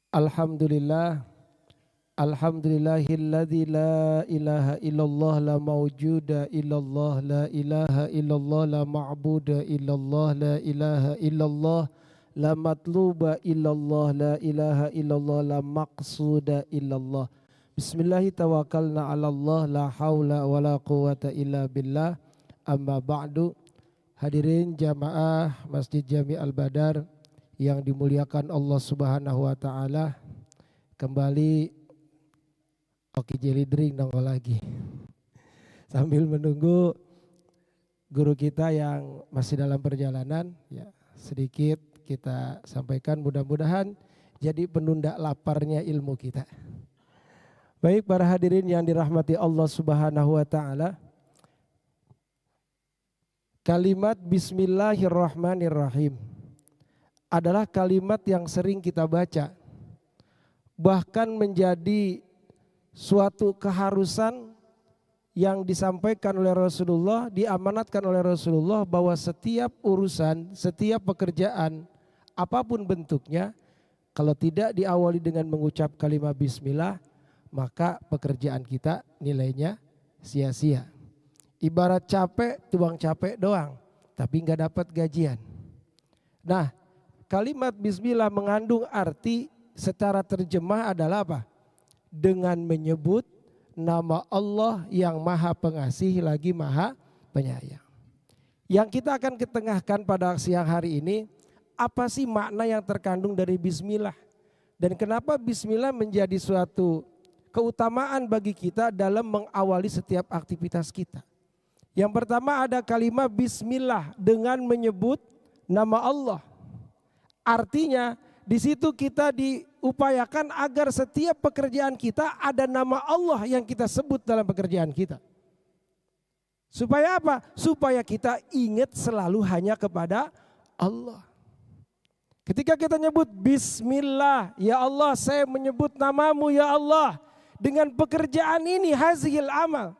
Alhamdulillah, alhamdulillahilladzi la ilaha illallah la mawjuda illallah la ilaha illallah la ma'buda illallah la ilaha illallah la matluba illallah la ilaha illallah la maqsuda illallah. Bismillahi tawakkalna ala Allah la haula wa la quwata illa billah. Amma ba'du. Hadirin jamaah Masjid Jami Al-Badar yang dimuliakan Allah Subhanahu wa taala. Kembali Oki Jelly Drink nongol lagi. Sambil menunggu guru kita yang masih dalam perjalanan, ya, sedikit kita sampaikan, mudah-mudahan jadi penunda laparnya ilmu kita. Baik para hadirin yang dirahmati Allah Subhanahu wa taala. Kalimat Bismillahirrahmanirrahim adalah kalimat yang sering kita baca. Bahkan menjadi suatu keharusan yang disampaikan oleh Rasulullah, diamanatkan oleh Rasulullah bahwa setiap urusan, setiap pekerjaan, apapun bentuknya, kalau tidak diawali dengan mengucap kalimat Bismillah, maka pekerjaan kita nilainya sia-sia. Ibarat capek, tuang capek doang, tapi nggak dapat gajian. Nah, kalimat Bismillah mengandung arti secara terjemah adalah apa? Dengan menyebut nama Allah yang Maha Pengasih lagi Maha Penyayang. Yang kita akan ketengahkan pada siang hari ini, apa sih makna yang terkandung dari Bismillah? Dan kenapa Bismillah menjadi suatu keutamaan bagi kita dalam mengawali setiap aktivitas kita? Yang pertama ada kalimat Bismillah dengan menyebut nama Allah. Artinya di situ kita diupayakan agar setiap pekerjaan kita ada nama Allah yang kita sebut dalam pekerjaan kita. Supaya apa? Supaya kita ingat selalu hanya kepada Allah. Ketika kita nyebut Bismillah, ya Allah saya menyebut namamu ya Allah. Dengan pekerjaan ini hazil amal.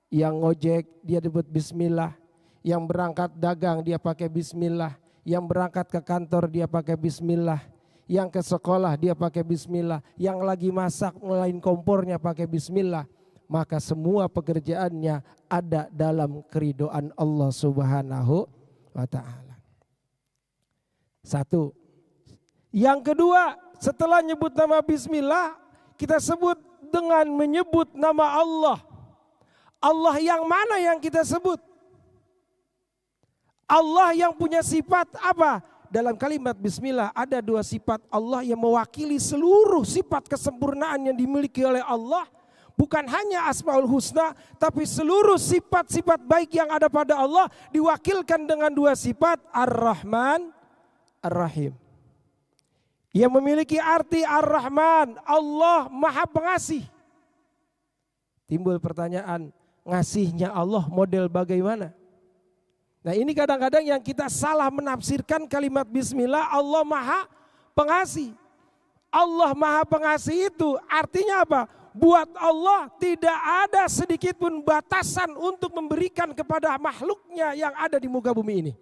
Yang ngojek dia sebut Bismillah. Yang berangkat dagang dia pakai Bismillah. Yang berangkat ke kantor dia pakai Bismillah. Yang ke sekolah dia pakai Bismillah. Yang lagi masak ngelain kompornya pakai Bismillah. Maka semua pekerjaannya ada dalam keridhaan Allah Subhanahu wa ta'ala. Satu. Yang kedua, setelah nyebut nama Bismillah, kita sebut dengan menyebut nama Allah. Allah yang mana yang kita sebut? Allah yang punya sifat apa? Dalam kalimat Bismillah ada dua sifat Allah yang mewakili seluruh sifat kesempurnaan yang dimiliki oleh Allah. Bukan hanya Asmaul Husna, tapi seluruh sifat-sifat baik yang ada pada Allah diwakilkan dengan dua sifat, Ar-Rahman, Ar-Rahim. Yang memiliki arti Ar-Rahman, Allah Maha Pengasih. Timbul pertanyaan, ngasihnya Allah model bagaimana? Nah ini kadang-kadang yang kita salah menafsirkan kalimat Bismillah, Allah Maha Pengasih. Allah Maha Pengasih itu artinya apa? Buat Allah tidak ada sedikit pun batasan untuk memberikan kepada makhluknya yang ada di muka bumi ini.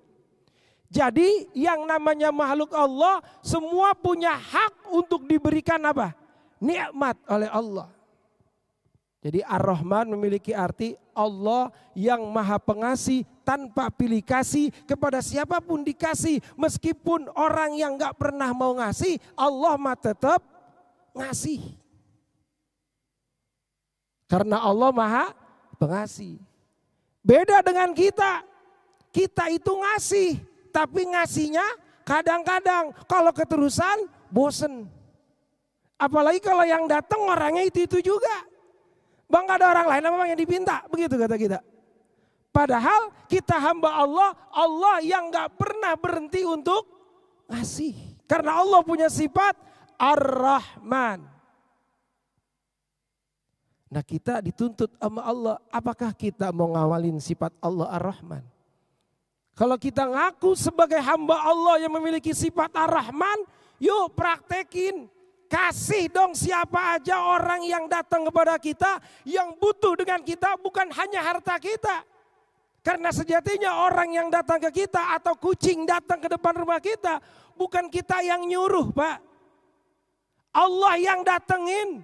Jadi yang namanya makhluk Allah semua punya hak untuk diberikan apa? Nikmat oleh Allah. Jadi Ar-Rahman memiliki arti Allah yang Maha Pengasih tanpa pilih kasih kepada siapapun dikasih. Meskipun orang yang gak pernah mau ngasih, Allah mah tetap ngasih. Karena Allah Maha Pengasih. Beda dengan kita. Kita itu ngasih, tapi ngasihnya kadang-kadang kalau keterusan bosen. Apalagi kalau yang datang orangnya itu juga. Bang gak ada orang lain apa yang dipinta, begitu kata kita. Padahal kita hamba Allah, Allah yang gak pernah berhenti untuk ngasih. Karena Allah punya sifat Ar-Rahman. Nah kita dituntut sama Allah, apakah kita mau ngawalin sifat Allah Ar-Rahman? Kalau kita ngaku sebagai hamba Allah yang memiliki sifat Ar-Rahman, yuk praktekin. Kasih dong siapa aja orang yang datang kepada kita, yang butuh dengan kita bukan hanya harta kita. Karena sejatinya orang yang datang ke kita atau kucing datang ke depan rumah kita, bukan kita yang nyuruh Pak. Allah yang datengin,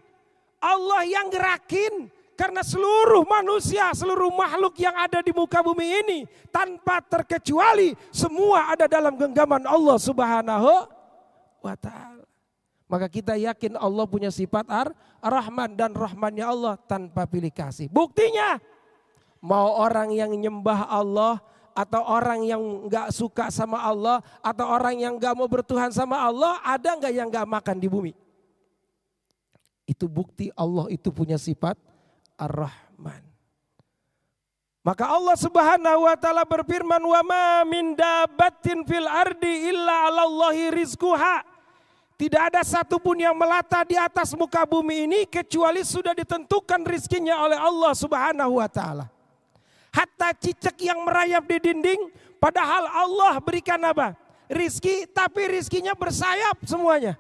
Allah yang gerakin. Karena seluruh manusia, seluruh makhluk yang ada di muka bumi ini tanpa terkecuali semua ada dalam genggaman Allah Subhanahu wa ta'ala. Maka kita yakin Allah punya sifat Ar-Rahman dan Rahmannya Allah tanpa pilih kasih. Buktinya mau orang yang nyembah Allah atau orang yang gak suka sama Allah atau orang yang gak mau bertuhan sama Allah, ada gak yang gak makan di bumi? Itu bukti Allah itu punya sifat Ar-Rahman. Maka Allah Subhanahu wa taala berfirman, "Wa ma min dabbatin fil ardi illa 'alallahi rizquha." Tidak ada satupun yang melata di atas muka bumi ini kecuali sudah ditentukan rizkinya oleh Allah Subhanahu wa taala. Hatta cicak yang merayap di dinding, padahal Allah berikan apa? Rizki, tapi rizkinya bersayap semuanya.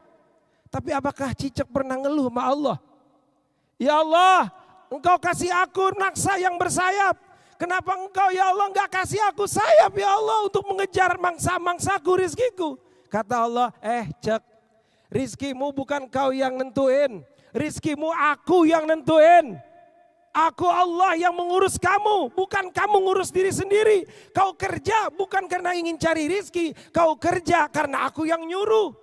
Tapi apakah cicak pernah ngeluh sama Allah? Ya Allah, Engkau kasih aku naksa yang bersayap. Kenapa Engkau ya Allah enggak kasih aku sayap ya Allah untuk mengejar mangsa-mangsaku rizkiku? Kata Allah, cek, rizkimu bukan kau yang nentuin. Rizkimu aku yang nentuin. Aku Allah yang mengurus kamu, bukan kamu ngurus diri sendiri. Kau kerja bukan karena ingin cari rizki, kau kerja karena aku yang nyuruh.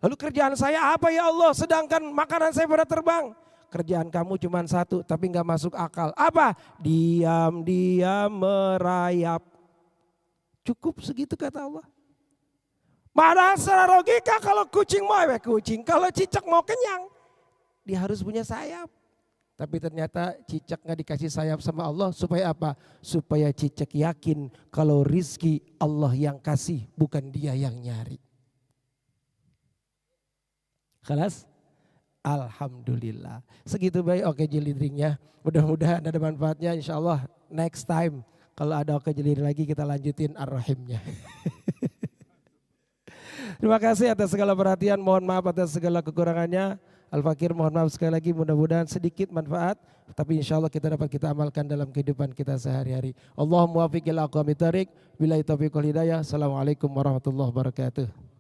Lalu kerjaan saya apa ya Allah sedangkan makanan saya pada terbang? Kerjaan kamu cuma satu tapi gak masuk akal. Apa? Diam-diam merayap. Cukup segitu kata Allah. Padahal secara logika kalau kucing mau kucing, kalau cicak mau kenyang, dia harus punya sayap. Tapi ternyata cicak gak dikasih sayap sama Allah supaya apa? Supaya cicak yakin kalau rizki Allah yang kasih, bukan dia yang nyari. Kelas? Alhamdulillah. Segitu baik oke jelly drinknya. Mudah-mudahan ada manfaatnya. Insya Allah next time kalau ada oke jelly lagi kita lanjutin Ar-Rahimnya. Terima kasih atas segala perhatian. Mohon maaf atas segala kekurangannya. Al-Fakir mohon maaf sekali lagi. Mudah-mudahan sedikit manfaat. Tapi insya Allah kita dapat kita amalkan dalam kehidupan kita sehari-hari. Allahumma wafiqil aqwamit thariq. Billahi taufiq wal hidayah. Assalamualaikum warahmatullahi wabarakatuh.